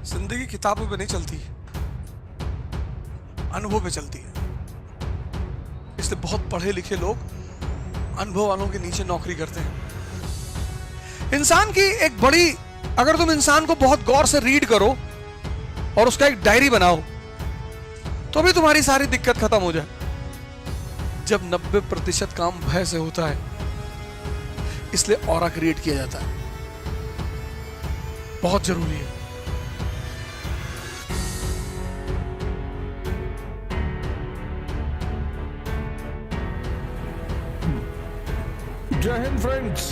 जिंदगी किताबों पे नहीं चलती, अनुभव पे चलती है। इसलिए बहुत पढ़े लिखे लोग अनुभव वालों के नीचे नौकरी करते हैं। इंसान की एक बड़ी, अगर तुम इंसान को बहुत गौर से रीड करो और उसका एक डायरी बनाओ तो भी तुम्हारी सारी दिक्कत खत्म हो जाए। जब 90% काम भय से होता है, इसलिए ऑरा क्रिएट किया जाता है। बहुत जरूरी है। जय हिंद फ्रेंड्स।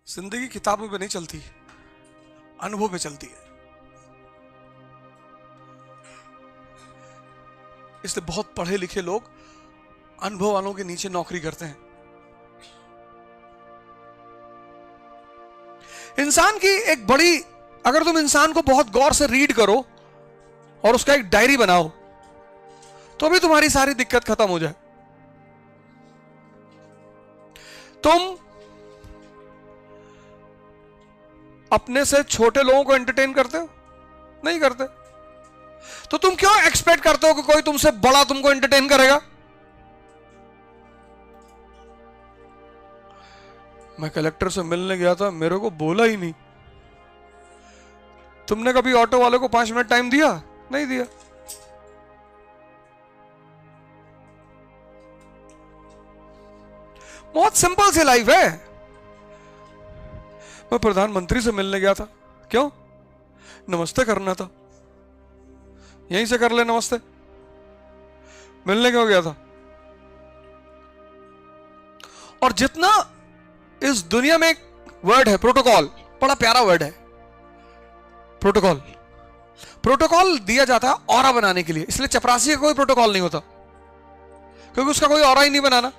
जिंदगी किताबों पे नहीं चलती, अनुभव पे चलती है। इसलिए बहुत पढ़े लिखे लोग अनुभव वालों के नीचे नौकरी करते हैं। इंसान की एक बड़ी, अगर तुम इंसान को बहुत गौर से रीड करो और उसका एक डायरी बनाओ तो भी तुम्हारी सारी दिक्कत खत्म हो जाए। तुम अपने से छोटे लोगों को एंटरटेन करते हो? नहीं करते। तो तुम क्यों एक्सपेक्ट करते हो कि कोई तुमसे बड़ा तुमको एंटरटेन करेगा? मैं कलेक्टर से मिलने गया था, मेरे को बोला ही नहीं। तुमने कभी ऑटो वाले को 5 मिनट टाइम दिया? नहीं दिया। बहुत सिंपल सी लाइफ है। मैं प्रधानमंत्री से मिलने गया था, क्यों? नमस्ते करना था। यहीं से कर ले नमस्ते। मिलने क्यों गया था? और जितना इस दुनिया में एक वर्ड है प्रोटोकॉल, बड़ा प्यारा वर्ड है प्रोटोकॉल। प्रोटोकॉल दिया जाता है ऑरा बनाने के लिए। इसलिए चपरासी का कोई प्रोटोकॉल नहीं होता, क्योंकि उसका कोई ऑरा ही नहीं बनाना।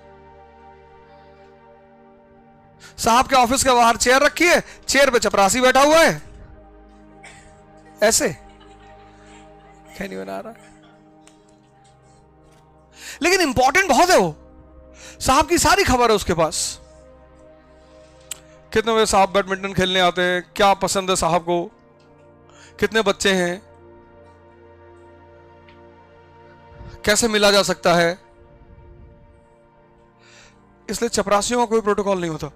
साहब के ऑफिस के बाहर चेयर रखी है, चेयर पे चपरासी बैठा हुआ है, ऐसे क्या नहीं बना रहा। लेकिन इंपॉर्टेंट बहुत है वो। साहब की सारी खबर है उसके पास। कितने बजे साहब बैडमिंटन खेलने आते हैं, क्या पसंद है साहब को, कितने बच्चे हैं, कैसे मिला जा सकता है। इसलिए चपरासियों का कोई प्रोटोकॉल नहीं होता।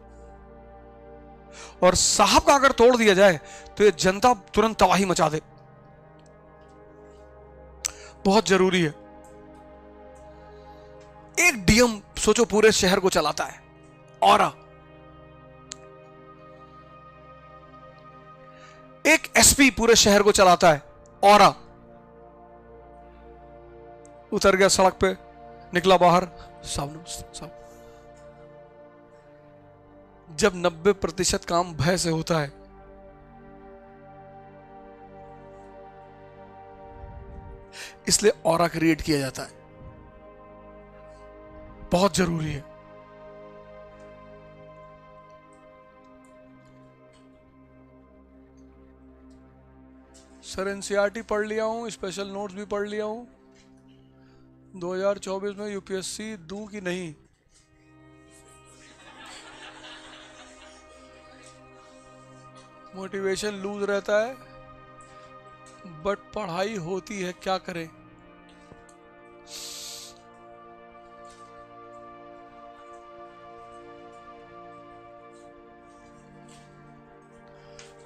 और साहब का अगर तोड़ दिया जाए तो ये जनता तुरंत तबाही मचा दे। बहुत जरूरी है। एक डीएम सोचो पूरे शहर को चलाता है, ऑरा। एक एसपी पूरे शहर को चलाता है, ऑरा। उतर गया सड़क पे, निकला बाहर, साहब। जब 90% काम भय से होता है, इसलिए ऑरा क्रिएट किया जाता है। बहुत जरूरी है। सर एनसीईआरटी पढ़ लिया हूं, स्पेशल नोट्स भी पढ़ लिया हूं। 2024 में यूपीएससी दूं कि नहीं? मोटिवेशन लूज रहता है, बट पढ़ाई होती है, क्या करें?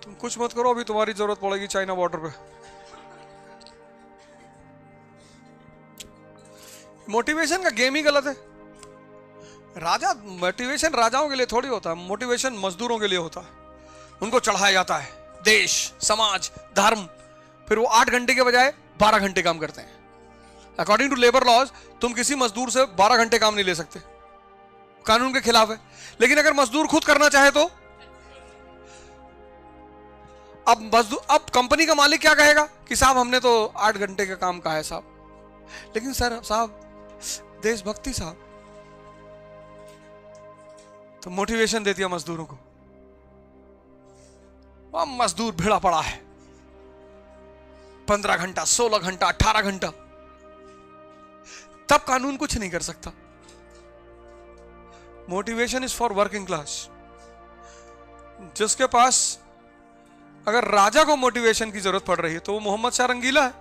तुम कुछ मत करो, अभी तुम्हारी जरूरत पड़ेगी चाइना बॉर्डर पे। मोटिवेशन का गेम ही गलत है। मोटिवेशन राजाओं के लिए थोड़ी होता है, मोटिवेशन मजदूरों के लिए होता है। उनको चढ़ाया जाता है देश, समाज, धर्म, फिर वो 8 घंटे के बजाय 12 घंटे काम करते हैं। अकॉर्डिंग टू लेबर लॉज तुम किसी मजदूर से 12 घंटे काम नहीं ले सकते, कानून के खिलाफ है। लेकिन अगर मजदूर खुद करना चाहे तो अब कंपनी का मालिक क्या कहेगा कि साहब हमने तो 8 घंटे का काम कहा है साहब। लेकिन सर साहब देशभक्ति साहब, तो मोटिवेशन देती है मजदूरों को। वह मजदूर भिड़ा पड़ा है 15 घंटा, 16 घंटा, 18 घंटा, तब कानून कुछ नहीं कर सकता। Motivation is for working class. जिसके पास अगर राजा को मोटिवेशन की जरूरत पड़ रही है तो वो मोहम्मद शाह रंगीला है।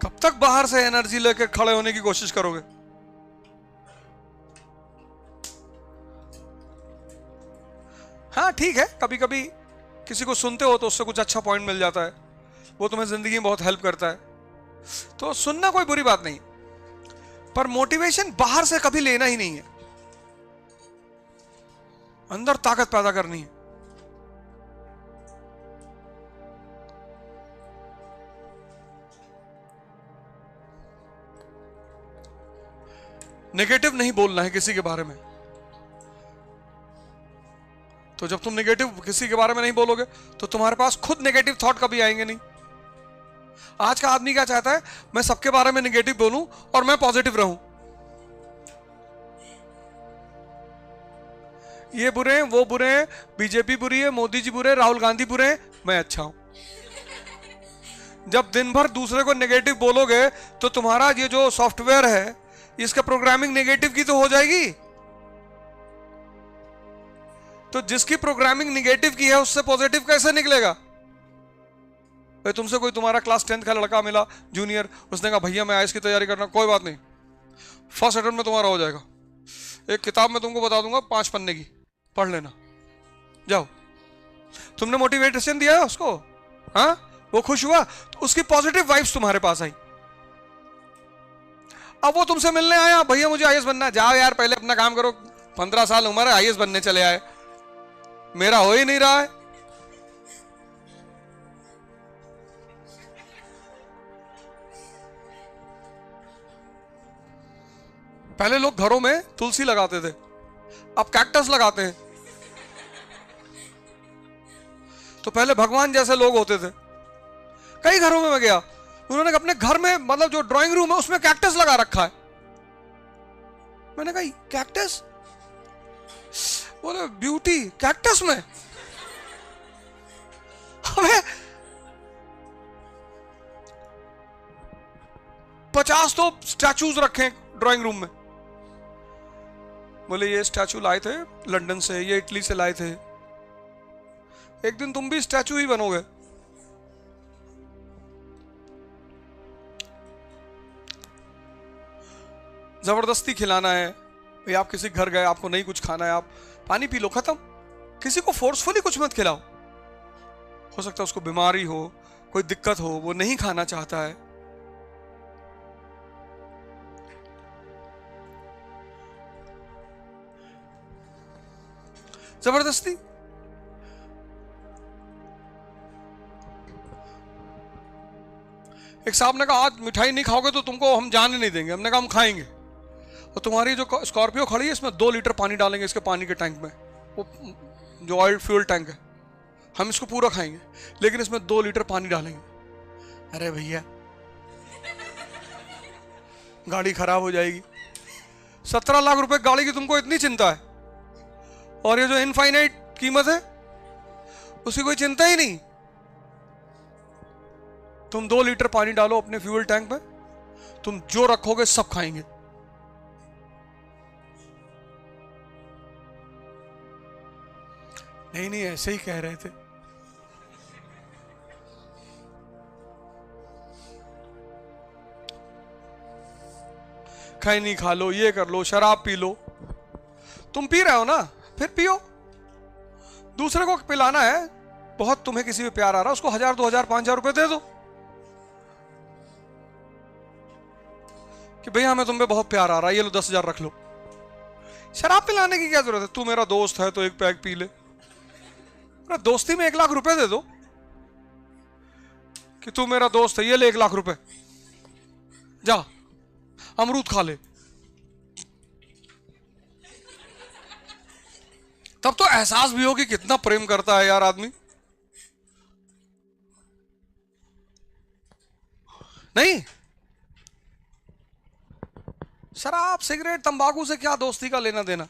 कब तक बाहर से एनर्जी लेकर खड़े होने की कोशिश करोगे? हाँ ठीक है, कभी कभी किसी को सुनते हो तो उससे कुछ अच्छा पॉइंट मिल जाता है, वो तुम्हें जिंदगी में बहुत हेल्प करता है, तो सुनना कोई बुरी बात नहीं। पर मोटिवेशन बाहर से कभी लेना ही नहीं है, अंदर ताकत पैदा करनी है। नेगेटिव नहीं बोलना है किसी के बारे में। तो जब तुम नेगेटिव किसी के बारे में नहीं बोलोगे तो तुम्हारे पास खुद नेगेटिव थॉट कभी आएंगे नहीं। आज का आदमी क्या चाहता है? मैं सबके बारे में नेगेटिव बोलूं और मैं पॉजिटिव रहूं। ये बुरे हैं, वो बुरे हैं, बीजेपी बुरी है, मोदी जी बुरे, राहुल गांधी बुरे हैं, मैं अच्छा हूं। जब दिन भर दूसरे को नेगेटिव बोलोगे तो तुम्हारा ये जो सॉफ्टवेयर है इसका प्रोग्रामिंग नेगेटिव की तो हो जाएगी। तो जिसकी प्रोग्रामिंग नेगेटिव की है उससे पॉजिटिव कैसे निकलेगा? भाई तुमसे कोई तुम्हारा क्लास 10th का लड़का मिला जूनियर, उसने कहा भैया मैं आईएएस की तैयारी करना, कोई बात नहीं, फर्स्ट अटेम्प्ट में तुम्हारा हो जाएगा, एक किताब मैं तुमको बता दूंगा 5 पन्ने की, पढ़ लेना, जाओ। तुमने मोटिवेशन दिया है उसको, हाँ, वो खुश हुआ, तो उसकी पॉजिटिव वाइब्स तुम्हारे पास आई। अब वो तुमसे मिलने आया, भैया मुझे आईएएस बनना है, जाओ यार पहले अपना काम करो, 15 साल उम्र है, आईएएस बनने चले आए, मेरा हो ही नहीं रहा है। पहले लोग घरों में तुलसी लगाते थे, अब कैक्टस लगाते हैं। तो पहले भगवान जैसे लोग होते थे। कई घरों में मैं गया, उन्होंने अपने घर में मतलब जो ड्राइंग रूम है उसमें कैक्टस लगा रखा है। मैंने कहा कैक्टस? बोले ब्यूटी कैक्टस में? हमें 50 तो स्टैचूज रखे ड्राइंग रूम में। बोले ये स्टैचू लाए थे लंदन से, ये इटली से लाए थे, एक दिन तुम भी स्टैचू ही बनोगे। जबरदस्ती खिलाना है भाई, आप किसी घर गए, आपको नहीं कुछ खाना है, आप पानी पी लो, खत्म। किसी को फोर्सफुली कुछ मत खिलाओ। हो सकता है उसको बीमारी हो, कोई दिक्कत हो, वो नहीं खाना चाहता है। जबरदस्ती एक साहब ने कहा आज मिठाई नहीं खाओगे तो तुमको हम जाने नहीं देंगे। हमने कहा हम खाएंगे, और तुम्हारी जो स्कॉर्पियो खड़ी है इसमें 2 लीटर पानी डालेंगे इसके पानी के टैंक में, वो जो ऑयल फ्यूल टैंक है, हम इसको पूरा खाएंगे लेकिन इसमें 2 लीटर पानी डालेंगे। अरे भैया गाड़ी खराब हो जाएगी। 17 लाख रुपए गाड़ी की तुमको इतनी चिंता है, और ये जो इनफाइनाइट कीमत है उसकी कोई चिंता ही नहीं। तुम 2 लीटर पानी डालो अपने फ्यूल टैंक में, तुम जो रखोगे सब खाएंगे। नहीं नहीं ऐसे ही कह रहे थे। खैनी खा लो, ये कर लो, शराब पी लो। तुम पी रहे हो ना, फिर पियो। दूसरे को पिलाना है, बहुत तुम्हें किसी पे प्यार आ रहा है, उसको 1000 2000 5000 रुपए दे दो कि भैया हमें तुम पे बहुत प्यार आ रहा है, ये लो 10,000 रख लो। शराब पिलाने की क्या जरूरत है? तू मेरा दोस्त है तो एक पैक पी ले। दोस्ती में 1 लाख रुपए दे दो कि तू मेरा दोस्त है, ये ले 1 लाख रुपए, जा अमरूद खा ले। तब तो एहसास भी हो कि कितना प्रेम करता है यार आदमी। नहीं, शराब सिगरेट तंबाकू से क्या दोस्ती का लेना देना।